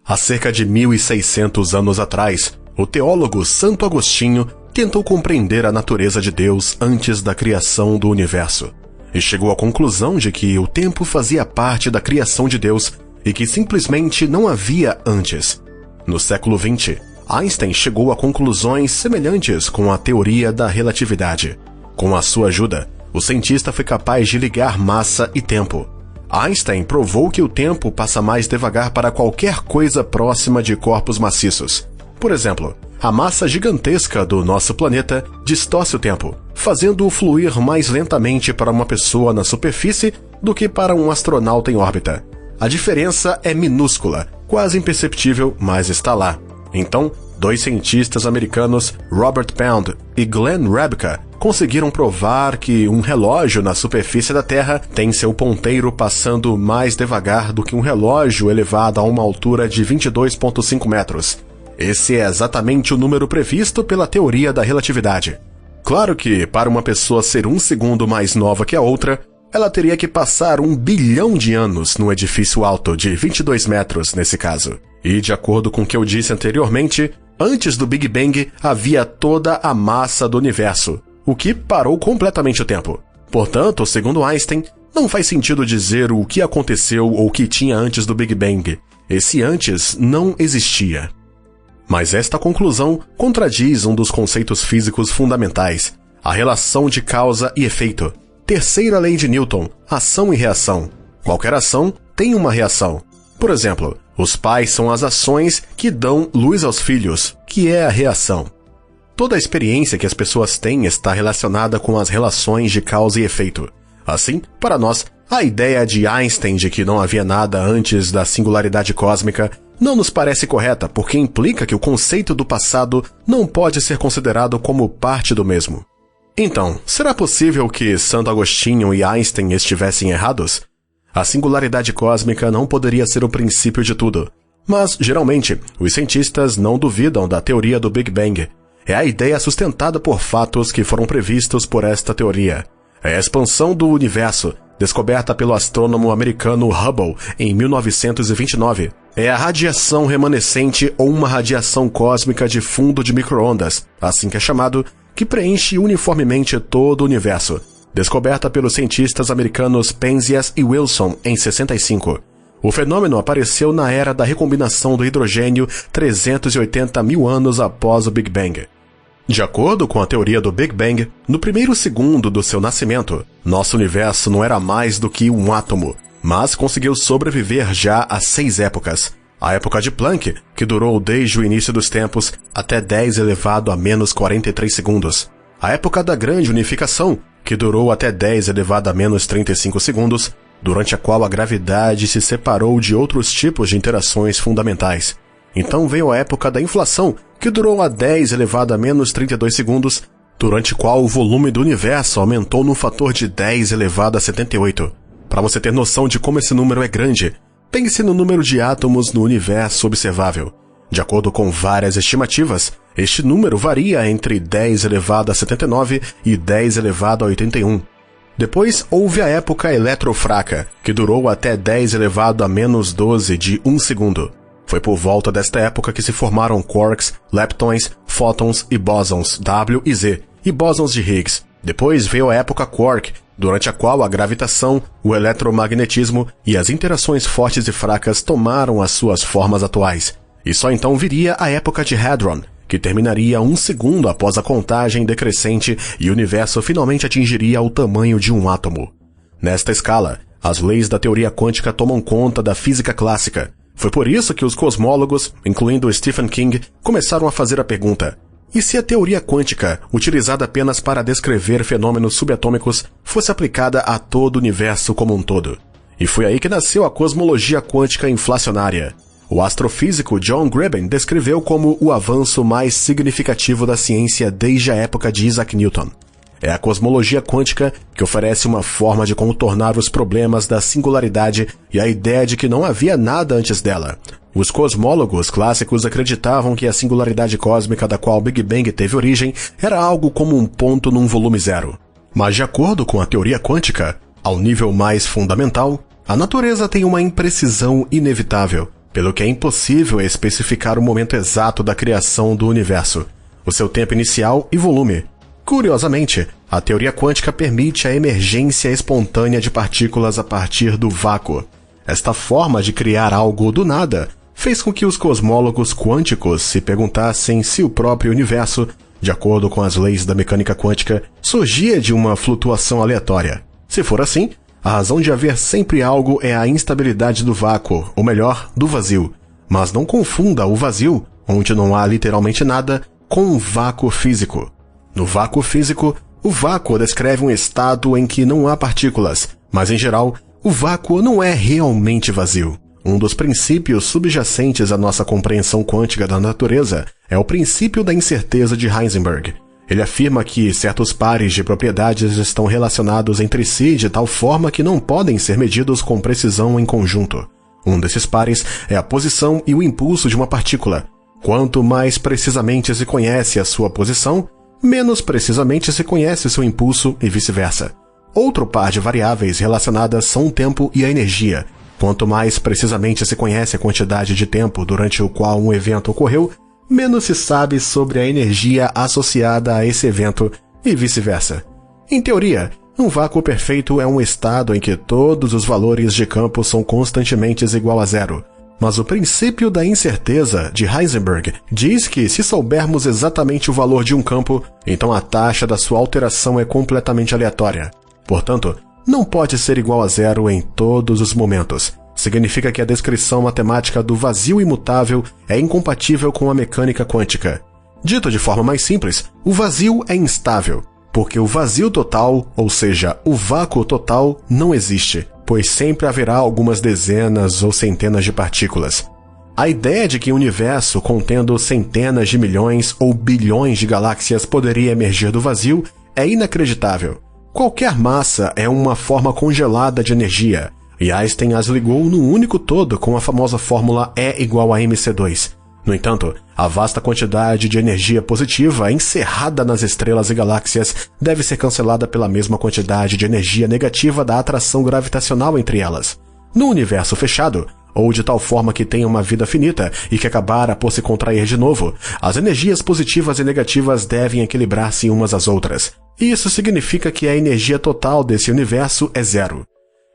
Há cerca de 1.600 anos atrás, o teólogo Santo Agostinho tentou compreender a natureza de Deus antes da criação do universo, e chegou à conclusão de que o tempo fazia parte da criação de Deus e que simplesmente não havia antes. No século XX, Einstein chegou a conclusões semelhantes com a teoria da relatividade. Com a sua ajuda, o cientista foi capaz de ligar massa e tempo. Einstein provou que o tempo passa mais devagar para qualquer coisa próxima de corpos maciços. Por exemplo, a massa gigantesca do nosso planeta distorce o tempo, fazendo-o fluir mais lentamente para uma pessoa na superfície do que para um astronauta em órbita. A diferença é minúscula, quase imperceptível, mas está lá. Então, dois cientistas americanos, Robert Pound e Glenn Rabka, conseguiram provar que um relógio na superfície da Terra tem seu ponteiro passando mais devagar do que um relógio elevado a uma altura de 22,5 metros. Esse é exatamente o número previsto pela teoria da relatividade. Claro que, para uma pessoa ser 1 segundo mais nova que a outra, ela teria que passar 1 bilhão de anos num edifício alto de 22 metros nesse caso. E, de acordo com o que eu disse anteriormente, antes do Big Bang havia toda a massa do universo, o que parou completamente o tempo. Portanto, segundo Einstein, não faz sentido dizer o que aconteceu ou o que tinha antes do Big Bang. Esse antes não existia. Mas esta conclusão contradiz um dos conceitos físicos fundamentais, a relação de causa e efeito. Terceira lei de Newton, ação e reação. Qualquer ação tem uma reação. Por exemplo, os pais são as ações que dão luz aos filhos, que é a reação. Toda a experiência que as pessoas têm está relacionada com as relações de causa e efeito. Assim, para nós, a ideia de Einstein de que não havia nada antes da singularidade cósmica não nos parece correta, porque implica que o conceito do passado não pode ser considerado como parte do mesmo. Então, será possível que Santo Agostinho e Einstein estivessem errados? A singularidade cósmica não poderia ser o princípio de tudo. Mas, geralmente, os cientistas não duvidam da teoria do Big Bang. É a ideia sustentada por fatos que foram previstos por esta teoria. É a expansão do universo, descoberta pelo astrônomo americano Hubble em 1929. É a radiação remanescente ou uma radiação cósmica de fundo de micro-ondas, assim que é chamado, que preenche uniformemente todo o universo, descoberta pelos cientistas americanos Penzias e Wilson em 65. O fenômeno apareceu na era da recombinação do hidrogênio 380 mil anos após o Big Bang. De acordo com a teoria do Big Bang, no primeiro segundo do seu nascimento, nosso universo não era mais do que um átomo, mas conseguiu sobreviver já a 6 épocas. A época de Planck, que durou desde o início dos tempos até 10 elevado a menos 43 segundos. A época da grande unificação, que durou até 10 elevado a menos 35 segundos, durante a qual a gravidade se separou de outros tipos de interações fundamentais. Então veio a época da inflação, que durou a 10 elevado a menos 32 segundos, durante a qual o volume do universo aumentou num fator de 10 elevado a 78. Para você ter noção de como esse número é grande, pense no número de átomos no universo observável. De acordo com várias estimativas, este número varia entre 10 elevado a 79 e 10 elevado a 81. Depois houve a época eletrofraca, que durou até 10 elevado a menos 12 de 1 segundo. Foi por volta desta época que se formaram quarks, leptões, fótons e bósons W e Z, e bósons de Higgs. Depois veio a época quark, durante a qual a gravitação, o eletromagnetismo e as interações fortes e fracas tomaram as suas formas atuais. E só então viria a época de hadron, que terminaria 1 segundo após a contagem decrescente e o universo finalmente atingiria o tamanho de um átomo. Nesta escala, as leis da teoria quântica tomam conta da física clássica. Foi por isso que os cosmólogos, incluindo Stephen King, começaram a fazer a pergunta: e se a teoria quântica, utilizada apenas para descrever fenômenos subatômicos, fosse aplicada a todo o universo como um todo? E foi aí que nasceu a cosmologia quântica inflacionária. O astrofísico John Greben descreveu como o avanço mais significativo da ciência desde a época de Isaac Newton. É a cosmologia quântica que oferece uma forma de contornar os problemas da singularidade e a ideia de que não havia nada antes dela. Os cosmólogos clássicos acreditavam que a singularidade cósmica da qual o Big Bang teve origem era algo como um ponto num volume zero. Mas de acordo com a teoria quântica, ao nível mais fundamental, a natureza tem uma imprecisão inevitável, pelo que é impossível especificar o momento exato da criação do universo, o seu tempo inicial e volume. Curiosamente, a teoria quântica permite a emergência espontânea de partículas a partir do vácuo. Esta forma de criar algo do nada fez com que os cosmólogos quânticos se perguntassem se o próprio universo, de acordo com as leis da mecânica quântica, surgia de uma flutuação aleatória. Se for assim, a razão de haver sempre algo é a instabilidade do vácuo, ou melhor, do vazio. Mas não confunda o vazio, onde não há literalmente nada, com um vácuo físico. No vácuo físico, o vácuo descreve um estado em que não há partículas, mas em geral, o vácuo não é realmente vazio. Um dos princípios subjacentes à nossa compreensão quântica da natureza é o princípio da incerteza de Heisenberg. Ele afirma que certos pares de propriedades estão relacionados entre si de tal forma que não podem ser medidos com precisão em conjunto. Um desses pares é a posição e o impulso de uma partícula. Quanto mais precisamente se conhece a sua posição, menos precisamente se conhece seu impulso e vice-versa. Outro par de variáveis relacionadas são o tempo e a energia. Quanto mais precisamente se conhece a quantidade de tempo durante o qual um evento ocorreu, menos se sabe sobre a energia associada a esse evento e vice-versa. Em teoria, um vácuo perfeito é um estado em que todos os valores de campo são constantemente igual a zero. Mas o princípio da incerteza de Heisenberg diz que se soubermos exatamente o valor de um campo, então a taxa da sua alteração é completamente aleatória. Portanto, não pode ser igual a zero em todos os momentos. Significa que a descrição matemática do vazio imutável é incompatível com a mecânica quântica. Dito de forma mais simples, o vazio é instável, porque o vazio total, ou seja, o vácuo total, não existe, pois sempre haverá algumas dezenas ou centenas de partículas. A ideia de que um universo contendo centenas de milhões ou bilhões de galáxias poderia emergir do vazio é inacreditável. Qualquer massa é uma forma congelada de energia, e Einstein as ligou num único todo com a famosa fórmula E igual a mc2. No entanto, a vasta quantidade de energia positiva encerrada nas estrelas e galáxias deve ser cancelada pela mesma quantidade de energia negativa da atração gravitacional entre elas. No universo fechado, ou de tal forma que tenha uma vida finita e que acabara por se contrair de novo, as energias positivas e negativas devem equilibrar-se umas às outras. Isso significa que a energia total desse universo é zero.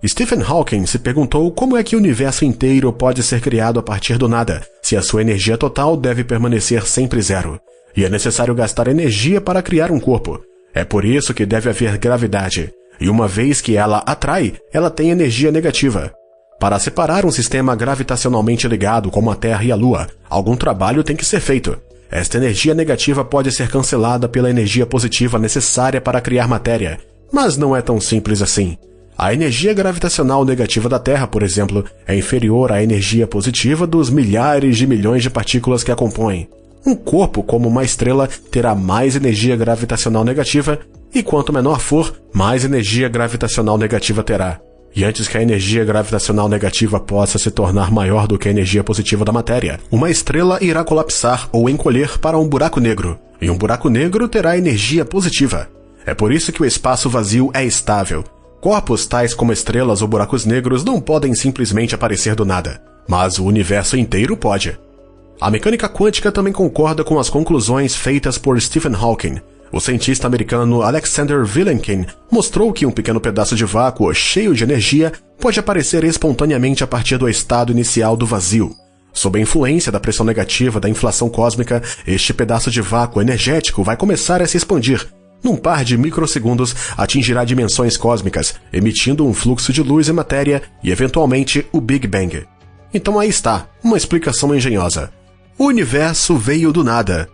Stephen Hawking se perguntou como é que o universo inteiro pode ser criado a partir do nada, se a sua energia total deve permanecer sempre zero. E é necessário gastar energia para criar um corpo. É por isso que deve haver gravidade. E uma vez que ela atrai, ela tem energia negativa. Para separar um sistema gravitacionalmente ligado como a Terra e a Lua, algum trabalho tem que ser feito. Esta energia negativa pode ser cancelada pela energia positiva necessária para criar matéria, mas não é tão simples assim. A energia gravitacional negativa da Terra, por exemplo, é inferior à energia positiva dos milhares de milhões de partículas que a compõem. Um corpo, como uma estrela, terá mais energia gravitacional negativa, e quanto menor for, mais energia gravitacional negativa terá. E antes que a energia gravitacional negativa possa se tornar maior do que a energia positiva da matéria, uma estrela irá colapsar ou encolher para um buraco negro, e um buraco negro terá energia positiva. É por isso que o espaço vazio é estável. Corpos tais como estrelas ou buracos negros não podem simplesmente aparecer do nada, mas o universo inteiro pode. A mecânica quântica também concorda com as conclusões feitas por Stephen Hawking. O cientista americano Alexander Vilenkin mostrou que um pequeno pedaço de vácuo cheio de energia pode aparecer espontaneamente a partir do estado inicial do vazio. Sob a influência da pressão negativa da inflação cósmica, este pedaço de vácuo energético vai começar a se expandir. Num par de microsegundos, atingirá dimensões cósmicas, emitindo um fluxo de luz e matéria e, eventualmente, o Big Bang. Então aí está, uma explicação engenhosa. O universo veio do nada.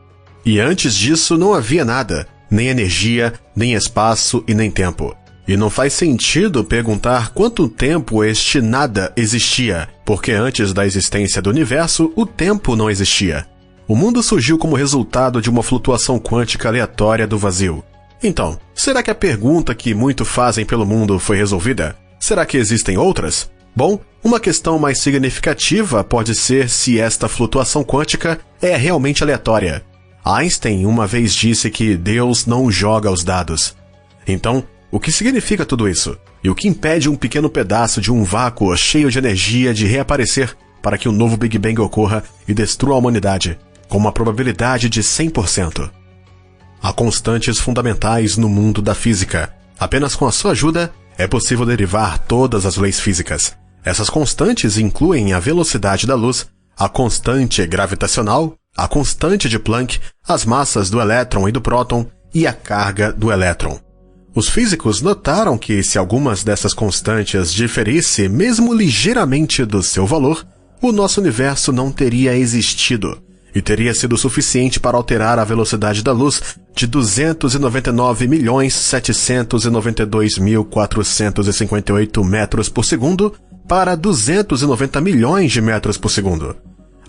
E antes disso não havia nada, nem energia, nem espaço e nem tempo. E não faz sentido perguntar quanto tempo este nada existia, porque antes da existência do universo, o tempo não existia. O mundo surgiu como resultado de uma flutuação quântica aleatória do vazio. Então, será que a pergunta que muito fazem pelo mundo foi resolvida? Será que existem outras? Bom, uma questão mais significativa pode ser se esta flutuação quântica é realmente aleatória. Einstein uma vez disse que Deus não joga os dados. Então, o que significa tudo isso? E o que impede um pequeno pedaço de um vácuo cheio de energia de reaparecer para que um novo Big Bang ocorra e destrua a humanidade, com uma probabilidade de 100%. Há constantes fundamentais no mundo da física. Apenas com a sua ajuda é possível derivar todas as leis físicas. Essas constantes incluem a velocidade da luz, a constante gravitacional, a constante de Planck, as massas do elétron e do próton e a carga do elétron. Os físicos notaram que se algumas dessas constantes diferisse mesmo ligeiramente do seu valor, o nosso universo não teria existido e teria sido suficiente para alterar a velocidade da luz de 299.792.458 metros por segundo para 290 milhões de metros por segundo.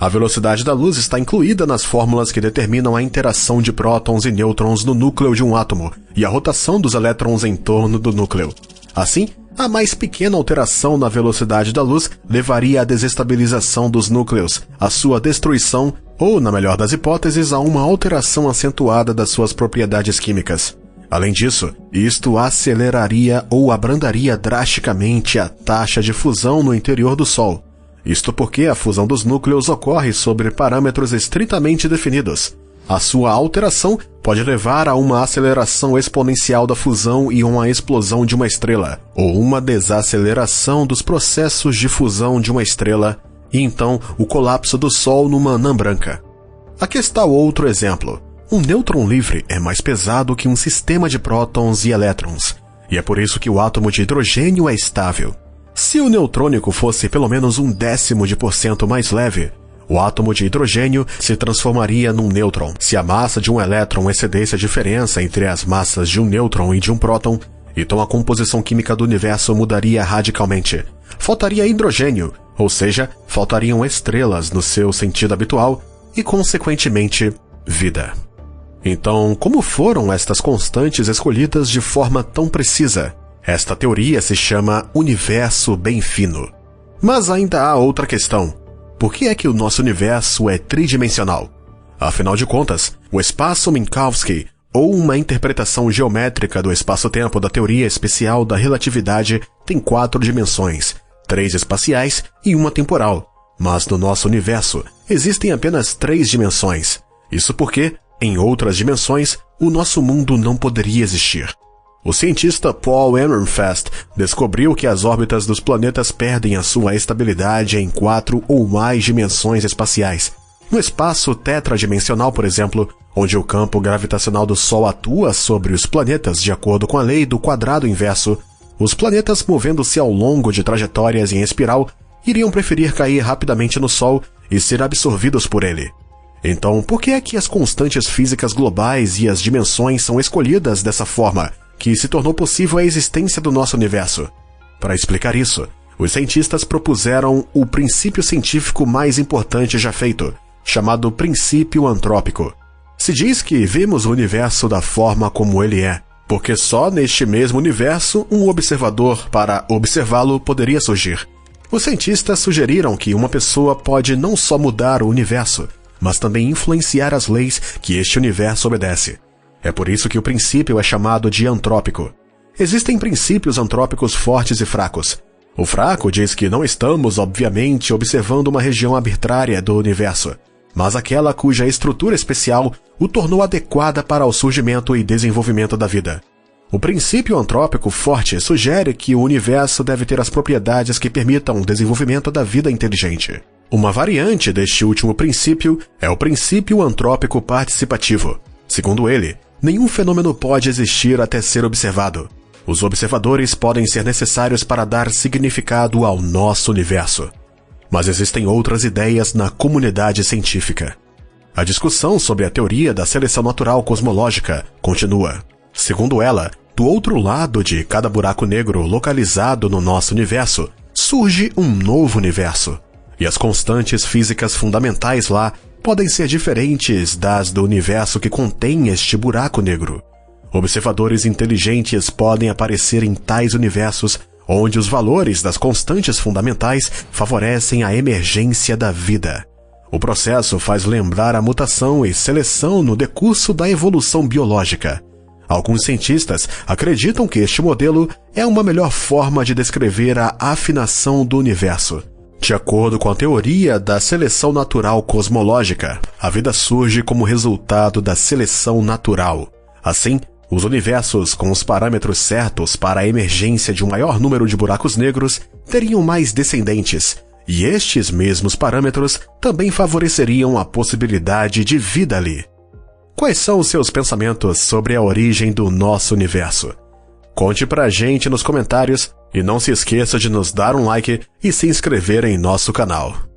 A velocidade da luz está incluída nas fórmulas que determinam a interação de prótons e nêutrons no núcleo de um átomo e a rotação dos elétrons em torno do núcleo. Assim, a mais pequena alteração na velocidade da luz levaria à desestabilização dos núcleos, à sua destruição ou, na melhor das hipóteses, a uma alteração acentuada das suas propriedades químicas. Além disso, isto aceleraria ou abrandaria drasticamente a taxa de fusão no interior do Sol. Isto porque a fusão dos núcleos ocorre sobre parâmetros estritamente definidos. A sua alteração pode levar a uma aceleração exponencial da fusão e uma explosão de uma estrela, ou uma desaceleração dos processos de fusão de uma estrela, e então o colapso do Sol numa anã branca. Aqui está outro exemplo. Um nêutron livre é mais pesado que um sistema de prótons e elétrons, e é por isso que o átomo de hidrogênio é estável. Se o neutrônico fosse pelo menos 0,1% mais leve, o átomo de hidrogênio se transformaria num nêutron. Se a massa de um elétron excedesse a diferença entre as massas de um nêutron e de um próton, então a composição química do universo mudaria radicalmente. Faltaria hidrogênio, ou seja, faltariam estrelas no seu sentido habitual e, consequentemente, vida. Então, como foram estas constantes escolhidas de forma tão precisa? Esta teoria se chama universo bem fino. Mas ainda há outra questão. Por que é que o nosso universo é tridimensional? Afinal de contas, o espaço Minkowski, ou uma interpretação geométrica do espaço-tempo da teoria especial da relatividade, tem 4 dimensões, 3 espaciais e 1 temporal. Mas no nosso universo existem apenas 3 dimensões. Isso porque, em outras dimensões, o nosso mundo não poderia existir. O cientista Paul Ehrenfest descobriu que as órbitas dos planetas perdem a sua estabilidade em 4 ou mais dimensões espaciais. No espaço tetradimensional, por exemplo, onde o campo gravitacional do Sol atua sobre os planetas de acordo com a lei do quadrado inverso, os planetas movendo-se ao longo de trajetórias em espiral iriam preferir cair rapidamente no Sol e ser absorvidos por ele. Então, por que é que as constantes físicas globais e as dimensões são escolhidas dessa forma, que se tornou possível a existência do nosso universo? Para explicar isso, os cientistas propuseram o princípio científico mais importante já feito, chamado princípio antrópico. Se diz que vemos o universo da forma como ele é, porque só neste mesmo universo um observador para observá-lo poderia surgir. Os cientistas sugeriram que uma pessoa pode não só mudar o universo, mas também influenciar as leis que este universo obedece. É por isso que o princípio é chamado de antrópico. Existem princípios antrópicos fortes e fracos. O fraco diz que não estamos, obviamente, observando uma região arbitrária do universo, mas aquela cuja estrutura especial o tornou adequada para o surgimento e desenvolvimento da vida. O princípio antrópico forte sugere que o universo deve ter as propriedades que permitam o desenvolvimento da vida inteligente. Uma variante deste último princípio é o princípio antrópico participativo. Segundo ele, nenhum fenômeno pode existir até ser observado. Os observadores podem ser necessários para dar significado ao nosso universo. Mas existem outras ideias na comunidade científica. A discussão sobre a teoria da seleção natural cosmológica continua. Segundo ela, do outro lado de cada buraco negro localizado no nosso universo, surge um novo universo. E as constantes físicas fundamentais lá podem ser diferentes das do universo que contém este buraco negro. Observadores inteligentes podem aparecer em tais universos onde os valores das constantes fundamentais favorecem a emergência da vida. O processo faz lembrar a mutação e seleção no decurso da evolução biológica. Alguns cientistas acreditam que este modelo é uma melhor forma de descrever a afinação do universo. De acordo com a teoria da seleção natural cosmológica, a vida surge como resultado da seleção natural. Assim, os universos com os parâmetros certos para a emergência de um maior número de buracos negros teriam mais descendentes, e estes mesmos parâmetros também favoreceriam a possibilidade de vida ali. Quais são os seus pensamentos sobre a origem do nosso universo? Conte pra gente nos comentários e não se esqueça de nos dar um like e se inscrever em nosso canal.